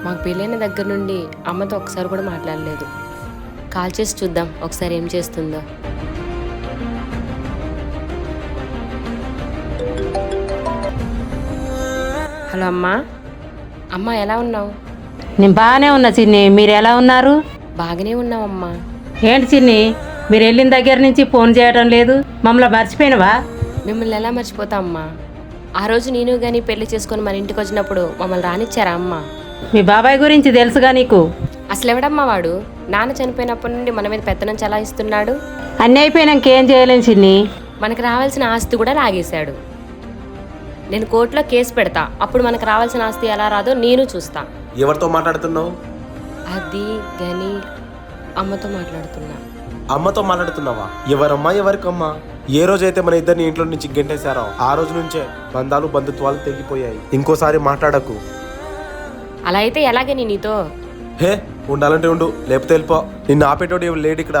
మాకు పెళ్ళైన దగ్గర నుండి అమ్మతో ఒకసారి కూడా మాట్లాడలేదు. కాల్ చేసి చూద్దాం ఒకసారి ఏం చేస్తుందో. హలో అమ్మా. అమ్మ ఎలా ఉన్నావు? నేను బాగానే ఉన్నా చిన్ని, మీరు ఎలా ఉన్నారు? బాగానే ఉన్నావమ్మా. ఏంటి చిన్ని, మీరు వెళ్ళిన దగ్గర నుంచి ఫోన్ చేయడం లేదు, మమ్మల్ని మర్చిపోయినవా? మిమ్మల్ని ఎలా మర్చిపోతా అమ్మా? ఆ రోజు నేను కానీ పెళ్లి చేసుకొని మన ఇంటికి వచ్చినప్పుడు మమ్మల్ని రానిచ్చారా అమ్మ? మీ బాబాయ్ గురించి తెలుసుగా నీకు? అసలు ఎవడమ్మా వాడు? నాన్న చనిపోయినప్పటి నుండి మన మీద పెత్తనం చలాయిస్తున్నాడు. అన్నీ అయిపోయినాక ఏం చేయలేను చిన్ని. మనకు రావాల్సిన ఆస్తి కూడా లాగేశాడు. నేను కోర్టులో కేసు పెడతా, అప్పుడు మనకు రావాల్సిన ఆస్తి ఎలా రాదో నేను చూస్తా. ఎవరితో మాట్లాడుతున్నావు? అది గని అమ్మతో మాట్లాడుతున్నా. అమ్మతో మాట్లాడుతున్నావా? ఎవరమ్మా ఎవరికమ్మా? ఏ రోజైతే మన ఇద్దరిని ఇంట్లో నుంచి గెంటేశారో ఆ రోజు నుంచే బంధాలు బంధుత్వాలు తెగిపోయాయి. ఇంకోసారి మాట్లాడకు. అలా అయితే ఎలాగే నీతో? హే, ఉండాలంటే ఉండు, లేకపోతే వెళ్ళిపో. నిన్ను ఆపేటోడు ఎవరు లేడు ఇక్కడ.